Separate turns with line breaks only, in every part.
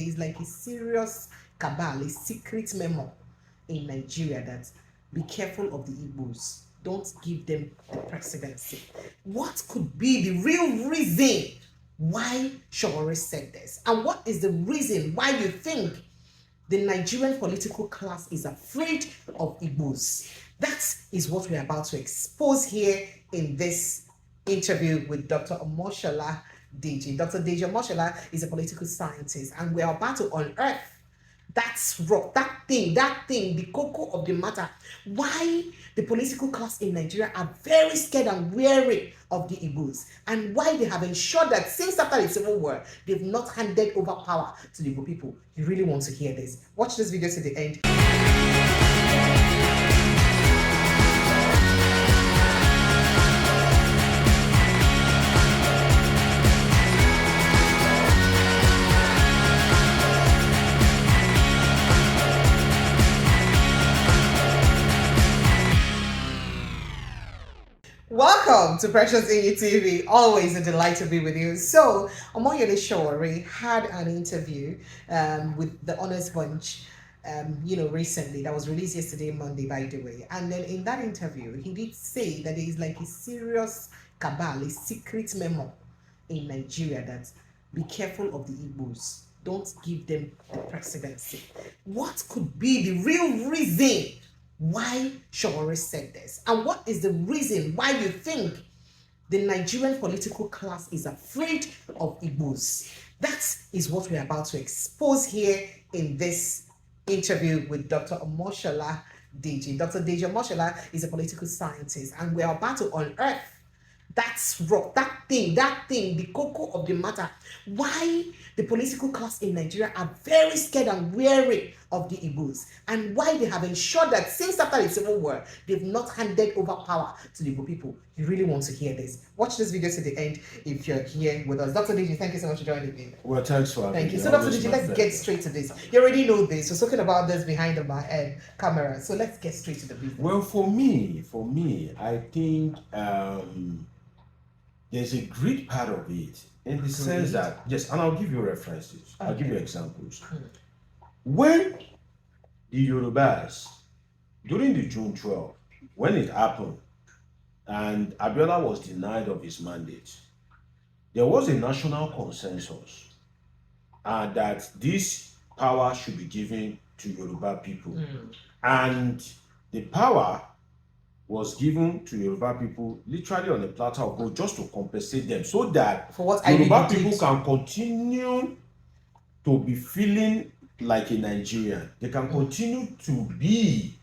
It's like a serious cabal, a secret memo in Nigeria that be careful of the Igbos. Don't give them the presidency. What could be the real reason why Sowore said this? And what is the reason why you think the Nigerian political class is afraid of Igbos? That is what we're about to expose here in this interview with Dr. Omoshola Deji. Dr. Deji Omoshola is a political scientist, and we're about to unearth that's rock, that thing, the cocoa of the matter. Why the political class in Nigeria are very scared and wary of the Igbos, and why they have ensured that since after the Civil War, they've not handed over power to the Igbo people. You really want to hear this? Watch this video to the end. Welcome to Precious AU TV. Always a delight to be with you. So, Omoyele Sowore had an interview with the Honest Bunch, recently. That was released yesterday, Monday, by the way. And then in that interview, he did say that there is like a serious cabal, a secret memo in Nigeria that be careful of the Igbos. Don't give them the presidency. What could be the real reason why Sowore said this? And what is the reason why you think the Nigerian political class is afraid of Igbos? That is what we're about to expose here in this interview with Dr. Omoshola Deji. Dr. Deji Omoshola is a political scientist, and we're about to unearth that's rock, that thing, the cocoa of the matter. Why the political class in Nigeria are very scared and wary of the Igbos, and why they have ensured that since after the Civil War, they've not handed over power to the Igbo people. You really want to hear this? Watch this video to the end if you're here with us. Dr. Deji, thank you so much for joining me.
Well, thanks for having me.
Thank you. So, Dr. Deji, let's get straight to this. You already know this. We're talking about this behind the camera. So let's get straight to the business.
Well, for me, I think there's a great part of it in the sense that, yes, and I'll give you references. Okay. I'll give you examples. When the Yorubas, during the June 12, when it happened, and Abiola was denied of his mandate, there was a national consensus that this power should be given to Yoruba people. And the power was given to Yoruba people literally on a platter of gold just to compensate them so that
for what
Yoruba people can continue to be feeling like a Nigerian. They can continue to be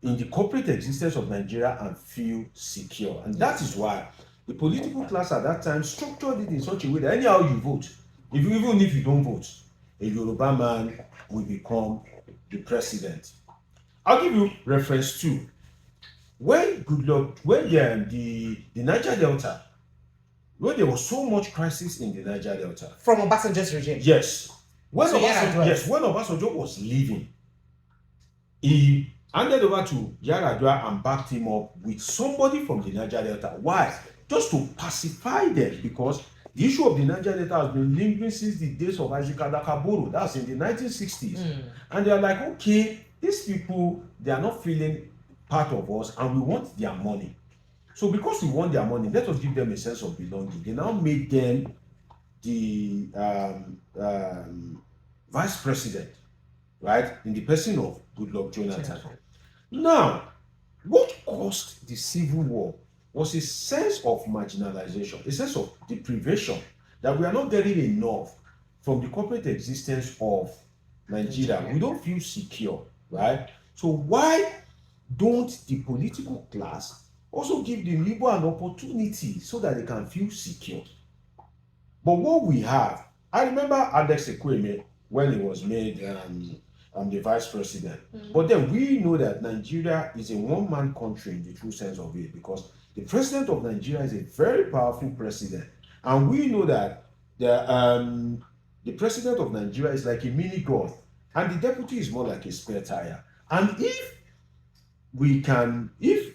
in the corporate existence of Nigeria and feel secure. And that is why the political class at that time structured it in such a way that anyhow you vote, even if you don't vote, a Yoruba man will become the president. I'll give you reference 2. When the Niger Delta, when there was so much crisis in the Niger Delta
from Obasanjo's regime.
Yes. When Obasanjo was leaving, he handed over to Yaradua and backed him up with somebody from the Niger Delta. Why? Just to pacify them, because the issue of the Niger Delta has been lingering since the days of Isaac Adakaboro. That's in the 1960s. And they're like, okay, these people, they are not feeling part of us and we want their money. So because we want their money, let us give them a sense of belonging. They now made them the vice president, right, in the person of Goodluck Jonathan. Now, what caused the Civil War was a sense of marginalization, a sense of deprivation, that we are not getting enough from the corporate existence of Nigeria. We don't feel secure, right? So why don't the political class also give the Igbo an opportunity so that they can feel secure? But what we have, I remember Alex Ekweme when he was made the vice president. But then we know that Nigeria is a one-man country in the true sense of it, because the president of Nigeria is a very powerful president. And we know that the president of Nigeria is like a mini God, and the deputy is more like a spare tire. And if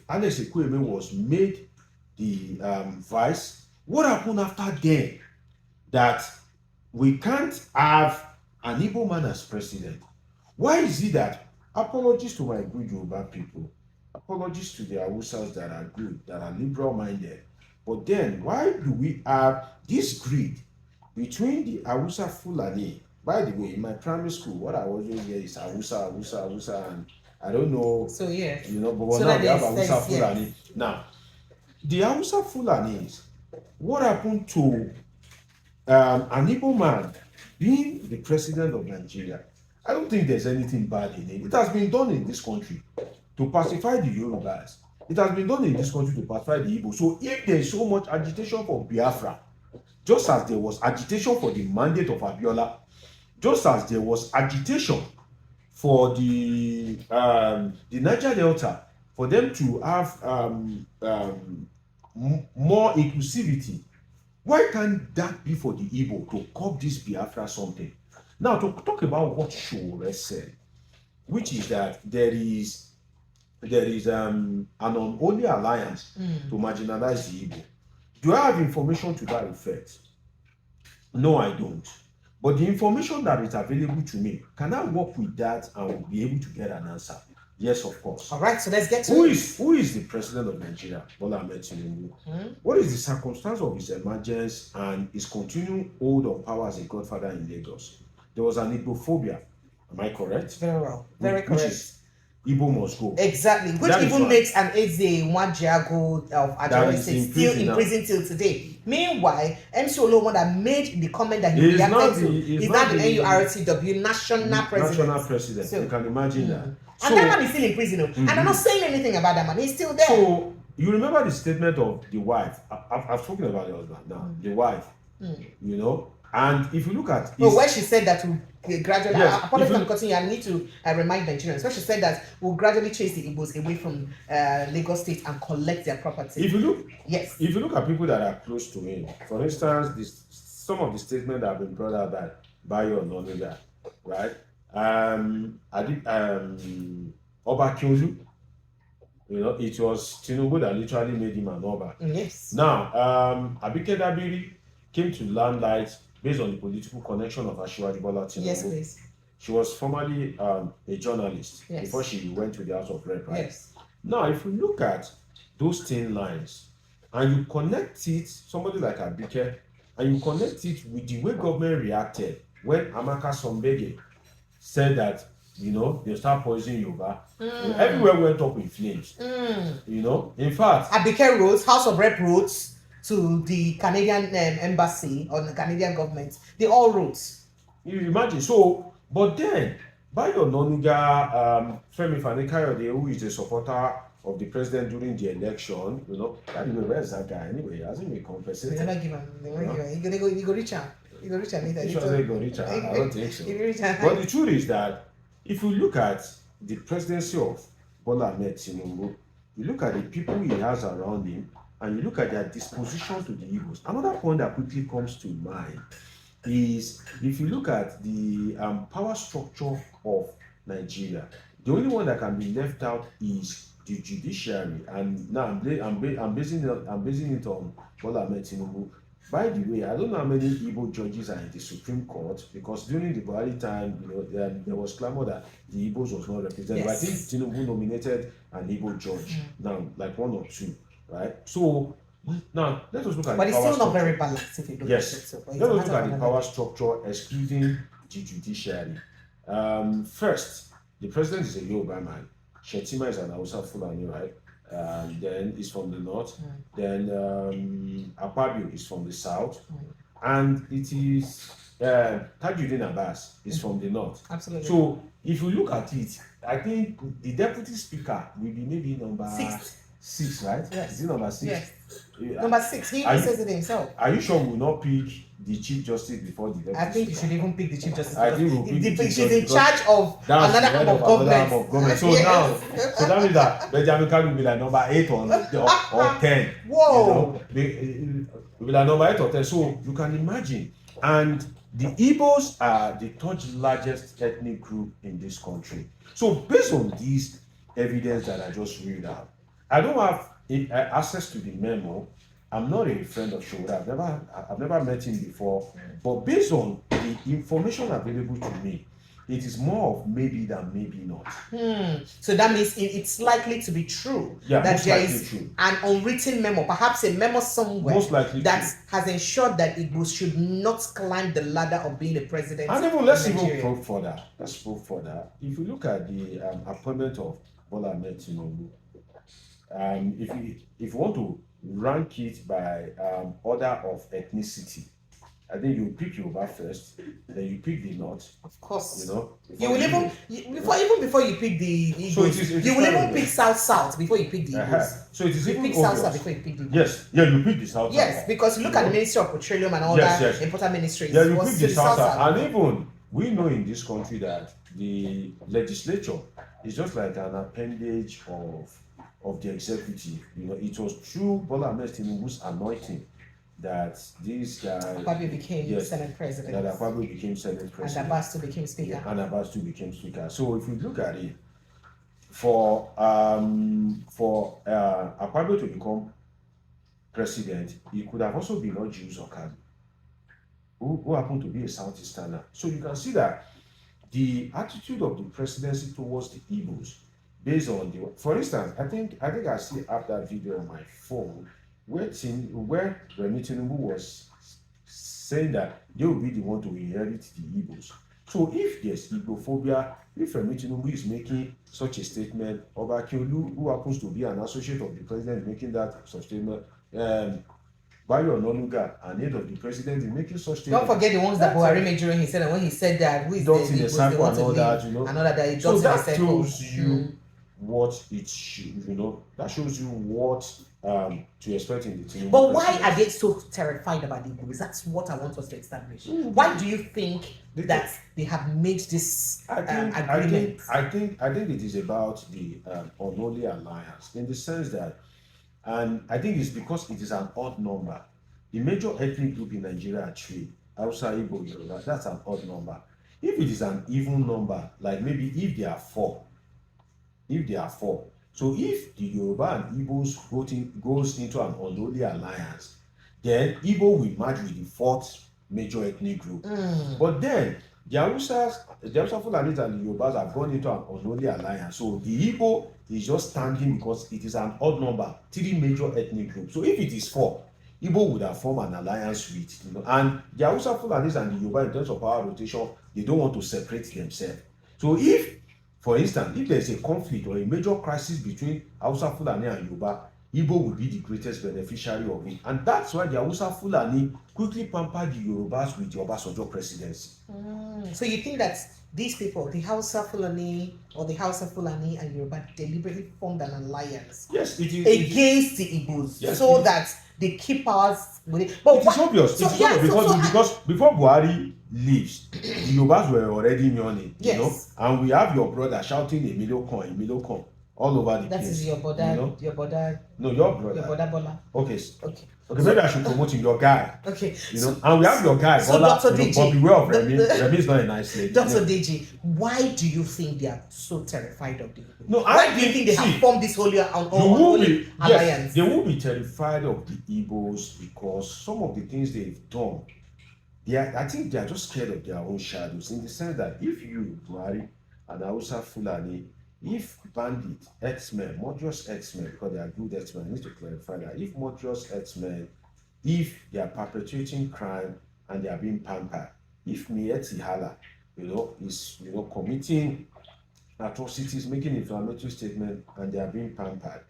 Alex Ekweme was made the vice, what happened after then? That we can't have an Igbo man as president. Why is it that apologies to my good Yoruba people, apologies to the Hausas that are good, that are liberal-minded, but then why do we have this greed between the Hausa Fulani? By the way, in my primary school, what I always hear is Hausa, and I don't know,
So yeah.
but
So
now
that
we have
there's
Hausa
yeah.
Fulani. Now, the Hausa Fulanis, what happened to an Igbo man being the president of Nigeria? I don't think there's anything bad in it. It has been done in this country to pacify the Yorubas. It has been done in this country to pacify the Igbo. So if there is so much agitation for Biafra, just as there was agitation for the mandate of Abiola, just as there was agitation for the Niger Delta, for them to have more inclusivity, why can't that be for the Igbo to curb this Biafra something? Now, to talk about what Sowore said, which is that there is an unholy alliance to marginalize the Igbo. Do I have information to that effect? No, I don't. But the information that is available to me, can I work with that and will be able to get an answer? Yes, of course.
All right, so let's get to
Who is the president of Nigeria? Bola Ahmed Tinubu. What is the circumstance of his emergence and his continuing hold of power as a godfather in Lagos? There was an Igbophobia. Am I correct?
Very well. Very correct.
Which is Igbo must go.
Exactly. Which
That is
even
one.
makes an Eze Nwajiago of Ajorise still in prison till today. Meanwhile, MC Olomo that made the comment that he reacted to is not the NURTW national president.
National president. So, you can imagine that.
And that man is still in prison. And I'm not saying anything about that man. He's still there.
So you remember the statement of the wife. I've spoken about the husband now. The wife. You know. And if you look at
where she said that we gradually,
yes,
apologies for cutting you, I need to remind Nigerians. Where she said that we'll gradually chase the Igbos away from Lagos State and collect their property.
If you look,
yes.
If you look at people that are close to him, for instance, some of the statements that have been brought out by Bayo Ononuga, right? Oba Kyolu, you know, it was Tinubu that literally made him an Oba.
Yes.
Now, Abike Dabiri came to limelight based on the political connection of Asiwaju Bola Tinubu.
Yes, please.
She was formerly a journalist before she went to the House of Rep, right?
Yes.
Now, if you look at those thin lines and you connect it, somebody like Abike, and you connect it with the way government reacted when Amaka Sombege said that, you know, they start poisoning Yoruba, everywhere went up in flames. You know, in fact,
Abike wrote, House of Rep wrote to the Canadian embassy or the Canadian government. They all wrote.
You imagine. So, but then, Bayo Ononuga, Femi Fani-Kayode, who is a supporter of the president during the election, you know, I don't know where's that guy anyway. He hasn't been compensated.
They never give him. They never give him. You go reach out. You go reach out later.
I don't think so.
But
But the truth is that if you look at the presidency of Bola Ahmed Tinubu, you look at the people he has around him, and you look at their disposition to the Igbos. Another point that quickly comes to mind is if you look at the power structure of Nigeria, the only one that can be left out is the judiciary. And now I'm basing it on Bola Ahmed Tinubu. By the way, I don't know how many Igbo judges are in the Supreme Court, because during the Buhari time, you know, there was clamor that the Igbos was not represented. Yes. But I think Tinubu nominated an Igbo judge now, like one or two. Right. So now let us look at.
But
the
it's
power
still not
structure.
very balanced if you look
at
it. So
let us look at the power structure excluding the judiciary. First, the president is a Yoruba man. Shetima is an Hausa Fulani, right? Then he's from the north. Then Akpabio is from the south, and it is Tajuddin Abbas is from the north.
Absolutely.
So if you look at it, I think the deputy speaker will be maybe number 6, right?
Yes.
Is it number 6?
Yes. Number 6. He says it himself.
Are you sure we will not pick the chief justice before the deputy?
I think you should even pick the chief justice.
I think we'll pick the
she's in charge of another arm of government.
So now, so that means that Benjamin Kanu will be like number 8 or 10.
Whoa.
You know, will be like number 8 or 10. So you can imagine. And the Igbos are the third largest ethnic group in this country. So based on this evidence that I just read out, I don't have access to the memo, I'm not a friend of Sowore. I've never met him before. But based on the information available to me, it is more of maybe than maybe not.
So that means it's likely to be true.
Yeah,
that
most
there
likely
is
true.
an unwritten memo, perhaps a memo somewhere,
Most likely
that
true.
has ensured that Igbos should not climb the ladder of being a president.
And even let's
in
even
Nigeria.
probe further. Let's probe further. If you look at the appointment of Bola Ahmed Tinubu, if you want to rank it by order of ethnicity, I think you pick Yoruba first, then you pick the North.
Of course.
You know,
You will even before you pick the Igbos,
So it is
you will
fair
even
enough.
pick South before you pick the Igbos.
So it is
You
even
pick South
obvious.
before you pick the Igbos.
Yes, yeah, you pick the South.
Yes, because you look at the Ministry of Petroleum and all
Yes,
that
yes.
important ministries.
Yeah, you
was
pick
to
the South.
South.
And even we know in this country that the legislature is just like an appendage of the executive. You know, it was through Bola Ahmed Tinubu's anointing that this guy
Akpabio became Senate president.
That Akpabio became Senate president.
And Abbas became speaker.
Yeah, and Abbas became speaker. So if you look at it, for Akpabio to become president, he could have also been Jules Okado, who happened to be a Southeasterner. So you can see that the attitude of the presidency towards the Igbos, based on the, for instance, I think I still have that video on my phone where Remi Tinubu was saying that they will be the one to inherit the Igbos. So if there's Igbophobia, if Remi Tinubu is making such a statement, Oba Akinolu, who happens to be an associate of the president, making that such statement, Bayo Ononuga, an aide of the president, is making such statements.
Don't forget the ones that Buhari made during his said, and when he said that, who is
dots in
the
the circle and all that,
that he
so
dots in the
that
circle.
shows you what it should, that shows you what to expect in the team.
But why are they so terrified about the Igbos? That's what I want us to establish. Why do you think that they have made this agreement?
I think it is about the unholy alliance, in the sense that, and I think it's because it is an odd number. The major ethnic group in Nigeria are three: Hausa, Igbo, Yoruba. That's an odd number. If it is an even number, like maybe if there are four, so if the Yoruba and Igbos goes into an unholy alliance, then Igbo will merge with the fourth major ethnic group. But then the Hausa Fulanis and the Yorubas have gone into an unholy alliance. So the Igbo is just standing because it is an odd number, three major ethnic groups. So if it is four, Igbo would have formed an alliance with, and the Hausa Fulanis and the Yoruba, in terms of power rotation, they don't want to separate themselves. So if, for instance, if there is a conflict or a major crisis between Hausa Fulani and Yoruba, Igbo will be the greatest beneficiary of it. And that's why the Hausa Fulani quickly pampered the Yorubas with the Obasanjo presidency.
So you think that these people, the Hausa Fulani and Yoruba, deliberately formed an alliance
against the
Igbos, so that they keep us with it. But
it is obvious. Because before Buhari leaves, the Yorubas were already yawning, and we have your brother shouting a million coin all over the place.
That is your brother.
No, your brother.
Your brother Bola.
Okay, maybe I should promote him, your guy.
Okay.
And we have your guy,
so
Bola,
Dr. Deji,
but beware of Remi. Remi is not a nice lady.
Dr. Deji, why do you think they are so terrified of the Igbo?
No,
why do you think they have formed this holy alliance?
Yes, they will be terrified of the Igbos because some of the things they've done, I think they are just scared of their own shadows, in the sense that if you, Buhari, and Hausa Fulani, if bandit, X-Men, murderous X-Men, because they are good X-Men, I need to clarify that. If murderous X-Men, if they are perpetrating crime and they are being pampered, if Mieti Hala, is committing atrocities, making inflammatory statements, and they are being pampered,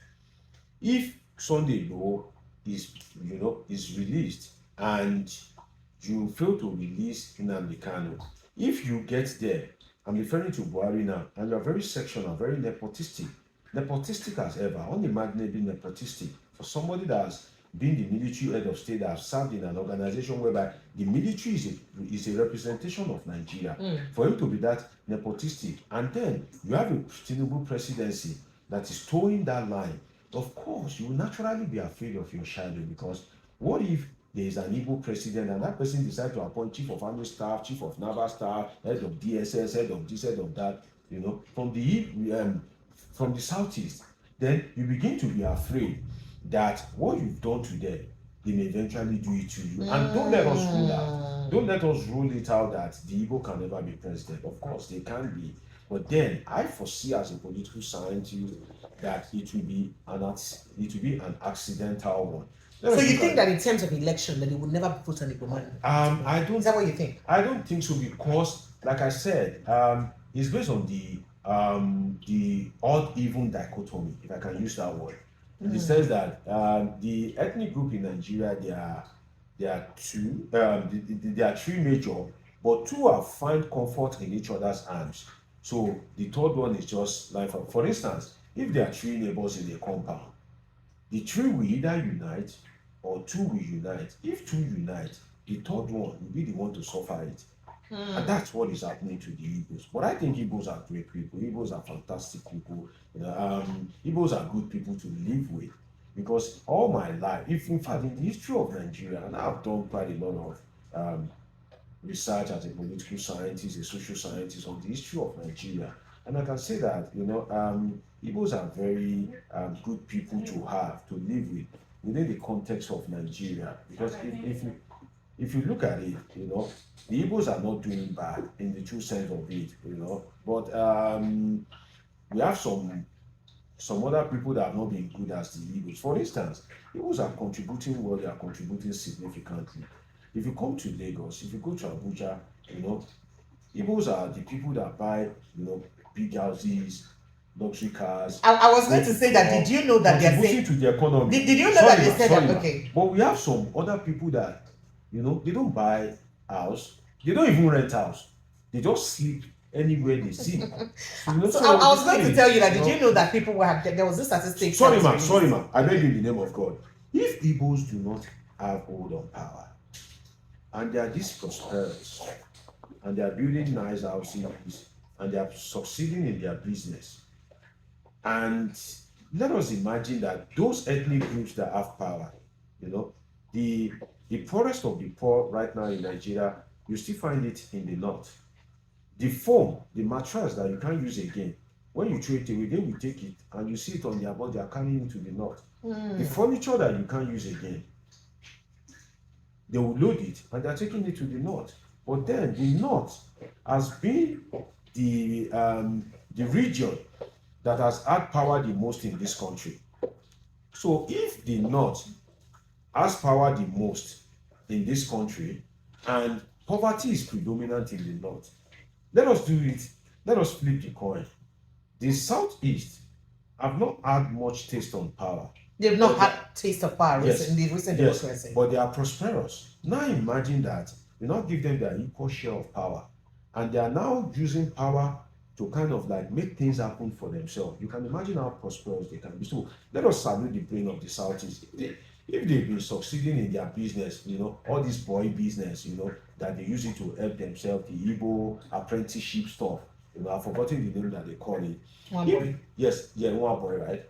if Sunday Law is released and you fail to release Nnamdi Kanu, if you get there, I'm referring to Buhari now, and you are very sectional, very nepotistic as ever, unimaginably nepotistic, for somebody that has been the military head of state, that has served in an organization whereby the military is a representation of Nigeria. For him to be that nepotistic, and then you have a Tinubu presidency that is towing that line, of course, you will naturally be afraid of your shadow, because what if there is an Igbo president and that person decides to appoint chief of army staff, chief of naval staff, head of DSS, head of this, head of that, from the southeast, then you begin to be afraid that what you've done to them they may eventually do it to you. And don't let us rule out. Don't let us rule it out that the Igbo can never be president. Of course, they can be. But then I foresee as a political scientist that it will be an accidental one.
So you think that in terms of election that they would never put an Igbo man?
I don't.
Is that what you think?
I don't think so because, like I said, it's based on the odd even dichotomy, if I can use that word. It says that the ethnic group in Nigeria there are two there are three major, but two have find comfort in each other's arms. So the third one is just like for instance, if there are three neighbors in a compound, the three will either unite or two will unite. If two unite, the third one will be the one to suffer it. And that's what is happening to the Igbos. But I think Igbos are great people. Igbos are fantastic people. Igbos are good people to live with. Because all my life, if in fact in the history of Nigeria, and I've done quite a lot of research as a political scientist, a social scientist on the history of Nigeria, and I can say that Igbos are very good people to have to live with within the context of Nigeria. Because if you look at it, the Igbos are not doing bad in the true sense of it, but we have some other people that have not been good as the Igbos. For instance, Igbos are contributing well, they are contributing significantly. If you come to Lagos, if you go to Abuja, Igbos are the people that buy, big houses, luxury cars.
I was going to say that. Did you know that they're saying
to the economy?
Did you know that they said that? Okay.
But we have some other people that, they don't buy house, they don't even rent house, they just sleep anywhere they see.
So I was going to tell you that. Did you know that people were there was this statistic?
Sorry, ma. I beg you in the name of God. If Igbos do not have hold on power, and they are this prosperous, and they are building nice houses, and they are succeeding in their business, and let us imagine that those ethnic groups that have power, the poorest of the poor right now in Nigeria, you still find it in the north. The foam, the mattress that you can't use again, when you throw it away, they will take it and you see it on their body, they are carrying it to the north. The furniture that you can't use again, they will load it and they're taking it to the north. But then the north has been the region that has had power the most in this country. So if the north has power the most in this country and poverty is predominant in the north, let us do it. Let us flip the coin. The southeast have not had much taste on power.
They've not had taste of power in the recent democracy.
But they are prosperous. Now imagine that you now give them their equal share of power, and they are now using power to kind of like make things happen for themselves. You can imagine how prosperous they can be. So let us salute the brain of the southeast. If they've been succeeding in their business, all this boy business, that they use it to help themselves, the Igbo apprenticeship stuff, I've forgotten the name that they call it.
One boy.
Yes, one boy, right?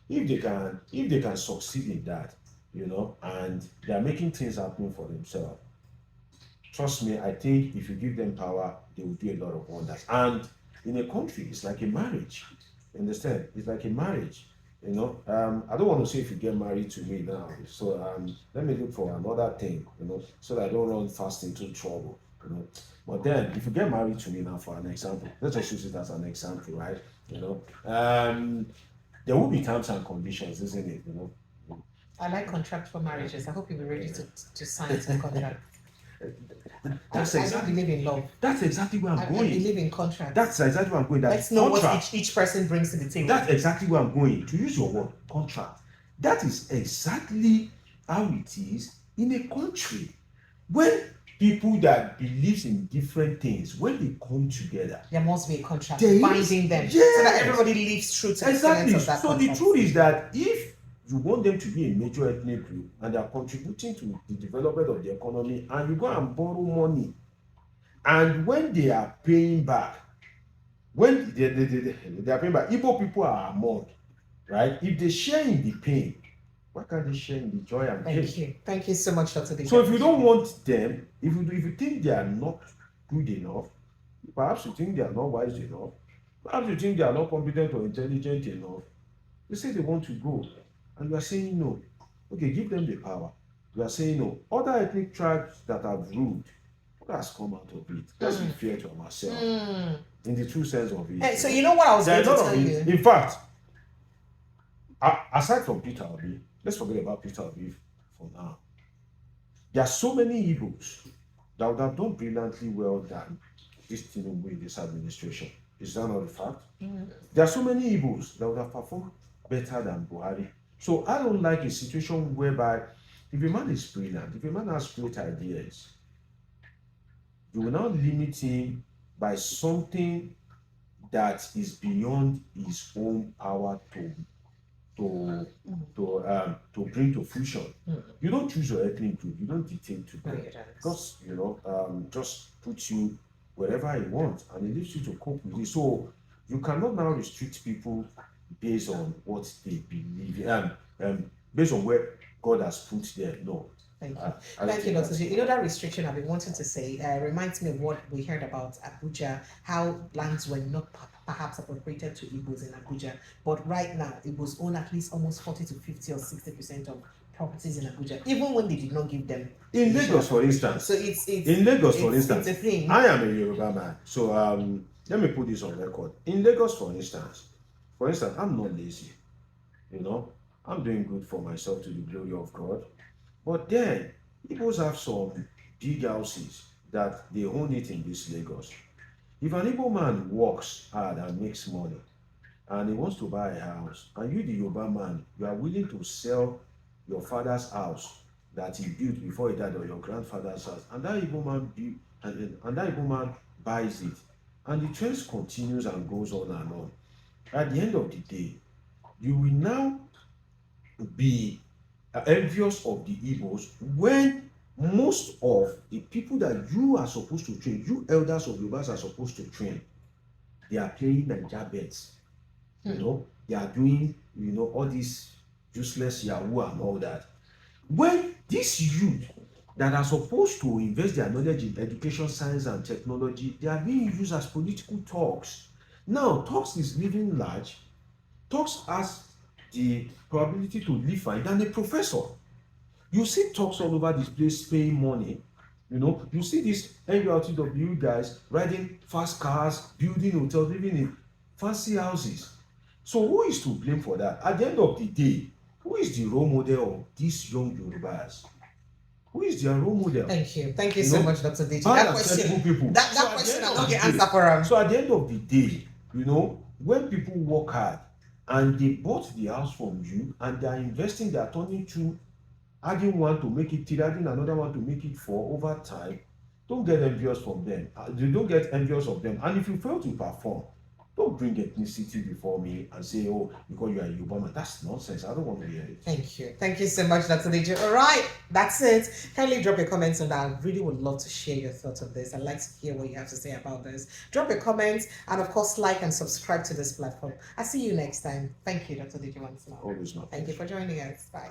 If they can succeed in that, and they are making things happen for themselves, trust me, I think if you give them power, they will do a lot of wonders. And in a country, it's like a marriage. You understand? It's like a marriage. I don't want to say if you get married to me now, so let me look for another thing, so that I don't run fast into trouble, But then, if you get married to me now, for an example, let's just use it as an example, right? There will be terms and conditions, isn't it?
I like contractual marriages. I hope you'll be ready to sign some contract. I don't believe in love.
That's exactly where I'm going.
I believe in contract.
That's exactly where I'm going.
Let's know what each person brings to the table.
That's exactly where I'm going. To use your word, contract. That is exactly how it is in a country. When people that believes in different things, when they come together,
there must be a contract binding them, so that everybody lives true to the
exactly.
Of that
so
contract.
The truth is that if you want them to be a major ethnic group and they are contributing to the development of the economy, and you go and borrow money, and when they are paying back, when they are paying back, Igbo people are among, right? If they share in the pain, why can't they share in the joy and pain?
Thank you so much for today.
So if you don't want them, if you think they are not good enough, perhaps you think they are not wise enough, perhaps you think they are not competent or intelligent enough, they say they want to go, and you are saying no. Okay, give them the power. You are saying no. Other ethnic tribes that have ruled, what has come out of it? Let's be fair to ourselves. In the true sense of it.
So you know what I was
There
going
are
to
a lot
tell
of
you.
In fact, aside from Peter Obi, let's forget about Peter Obi for now. There are so many Igbos that would have done brilliantly well than this Tinubu in this administration. Is that not the fact? There are so many Igbos that would have performed better than Buhari. So I don't like a situation whereby if a man is brilliant, if a man has great ideas, you will not limit him by something that is beyond his own power to bring to fruition. You don't choose your ethnic group, you don't dictate to them. Because just put you wherever he wants and he leaves you to cope with it. So you cannot now restrict people based on what they believe based on where God has put them. No.
Thank you. Thank you, Dr. J. You know, that restriction I've been wanting to say reminds me of what we heard about Abuja, how lands were not perhaps appropriated to Igbos in Abuja, but right now Igbos own at least almost 40 to 50 or 60% of properties in Abuja, even when they did not give them.
In Lagos, for instance.
So it's
in Lagos, for instance,
it's a thing.
I am a Yoruba man, so let me put this on record. In Lagos, for instance, I'm not lazy. You know, I'm doing good for myself to the glory of God. But then, Igbos have some big houses that they own it in this Lagos. If an Igbo man works hard and makes money, and he wants to buy a house, and you, the Yoruba man, you are willing to sell your father's house that he built before he died, or your grandfather's house, and that Igbo man and that Igbo man buys it, and the trend continues and goes on and on. At the end of the day, you will now be envious of the Igbos when most of the people that you are supposed to train, you elders of Yorubas are supposed to train, they are playing Naija bets. You know, they are doing, all this useless Yahoo and all that. When these youth that are supposed to invest their knowledge in education, science, and technology, they are being used as political talks. Now, talks is living large. Talks has the probability to live fine than a professor. You see talks all over this place paying money. You see these NURTW guys riding fast cars, building hotels, living in fancy houses. So who is to blame for that? At the end of the day, who is the role model of these young Yorubas? Who is their role model?
Thank you. Thank you so much, Dr. Deji.
That question,
people. That question I don't get answer for him.
So at the end of the day, when people work hard and they bought the house from you and they are investing, they are turning to adding one to make it three, adding another one to make it four over time, don't get envious from them. You don't get envious of them. And if you fail to perform, don't bring ethnicity before me and say, oh, because you are a Yoruba man. That's nonsense. I don't want to hear it.
Thank you. Thank you so much, Dr. Deji. All right, that's it. Kindly drop your comments on that. I really would love to share your thoughts on this. I'd like to hear what you have to say about this. Drop your comments and, of course, like and subscribe to this platform. I'll see you next time. Thank you, Dr. Deji, once more.
Always not.
Thank you for joining us. Bye.